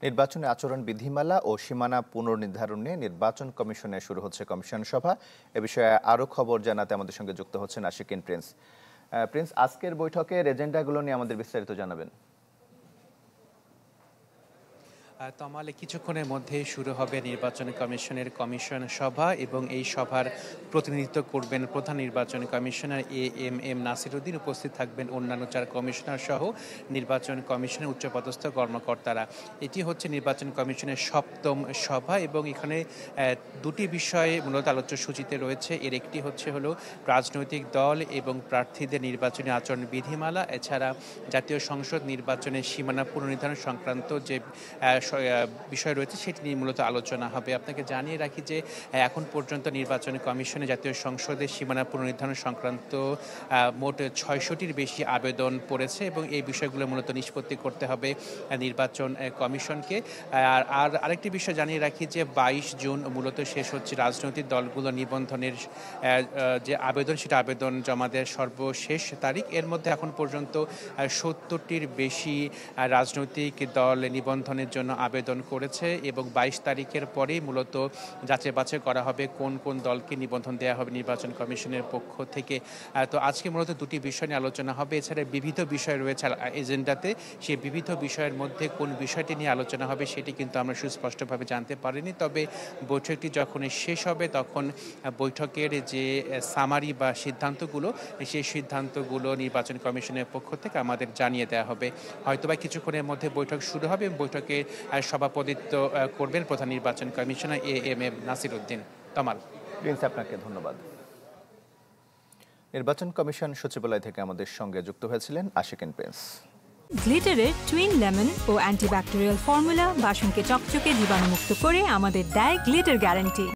নির্বাচনী আচরণ বিধিমালা ও সীমানা পুনর্নির্ধারণ নিয়ে নির্বাচন কমিশনে শুরু হচ্ছে কমিশন সভা। এ বিষয়ে আরও খবর জানাতে আমাদের সঙ্গে যুক্ত হচ্ছেন আশিকিন প্রিন্স। প্রিন্স, আজকের বৈঠকের এজেন্ডাগুলো নিয়ে আমাদের বিস্তারিত জানাবেন। তমালে কিছুক্ষণের মধ্যেই শুরু হবে নির্বাচন কমিশনের কমিশন সভা এবং এই সভার প্রতিনিধিত্ব করবেন প্রধান নির্বাচন কমিশনার এএমএম নাসিরউদ্দিন। উপস্থিত থাকবেন অন্যান্য 4 কমিশনার সহ নির্বাচন কমিশনের উচ্চপদস্থ কর্মকর্তারা। এটি হচ্ছে নির্বাচন কমিশনের 7ম সভা এবং এখানে দুটি বিষয়ে মূলত আলোচ্য সূচিতে রয়েছে। এর একটি হলো রাজনৈতিক দল এবং প্রার্থীদের নির্বাচনী আচরণ বিধিমালা, এছাড়া জাতীয় সংসদ নির্বাচনের সীমানা পুনর্নির্ধারণ সংক্রান্ত যে বিষয় রয়েছে সেটি নিয়ে মূলত আলোচনা হবে। আপনাকে জানিয়ে রাখি যে এখন পর্যন্ত নির্বাচন কমিশনে জাতীয় সংসদের সীমানা পুনর্নির্ধারণ সংক্রান্ত মোট 600টির বেশি আবেদন পড়েছে এবং এই বিষয়গুলো মূলত নিষ্পত্তি করতে হবে নির্বাচন কমিশনকে। আর আরেকটি বিষয় জানিয়ে রাখি যে 22 জুন মূলত শেষ হচ্ছে রাজনৈতিক দলগুলো নিবন্ধনের যে আবেদন, সেটা আবেদন জমা দেওয়ার সর্বশেষ তারিখ। এর মধ্যে এখন পর্যন্ত 70টির বেশি রাজনৈতিক দল নিবন্ধনের জন্য আবেদন করেছে এবং 22 তারিখের পরেই মূলত যাচাই বাছাই করা হবে কোন কোন দলকে নিবন্ধন দেওয়া হবে নির্বাচন কমিশনের পক্ষ থেকে। তো আজকে মূলত দুটি বিষয় নিয়ে আলোচনা হবে। এছাড়া বিবিধ বিষয় রয়েছে এজেন্ডাতে, সেই বিবিধ বিষয়ের মধ্যে কোন বিষয়টি নিয়ে আলোচনা হবে সেটি কিন্তু আমরা সুস্পষ্টভাবে জানতে পারিনি। তবে বৈঠকটি যখন শেষ হবে তখন বৈঠকের যে সামারি বা সিদ্ধান্তগুলো, সেই সিদ্ধান্তগুলো নির্বাচন কমিশনের পক্ষ থেকে আমাদের জানিয়ে দেওয়া হবে। হয়তোবা কিছুক্ষণের মধ্যে বৈঠক শুরু হবে। বৈঠকে সভাপতিত্ব করবেন প্রধান নির্বাচন কমিশনার এএমএম নাসিরউদ্দিন। তমাল, প্রিন্স, আপনাকে ধন্যবাদ। নির্বাচন কমিশন সচিবালয় থেকে আমাদের সঙ্গে যুক্ত হয়েছিলেন আশিকিন প্রিন্স। গ্লিটারের টুইন লেমন ও অ্যান্টিব্যাকটেরিয়াল ফর্মুলা বাসনকে চকচকে জীবাণুমুক্ত করে আমাদের দেয় গ্লিটার গ্যারান্টি।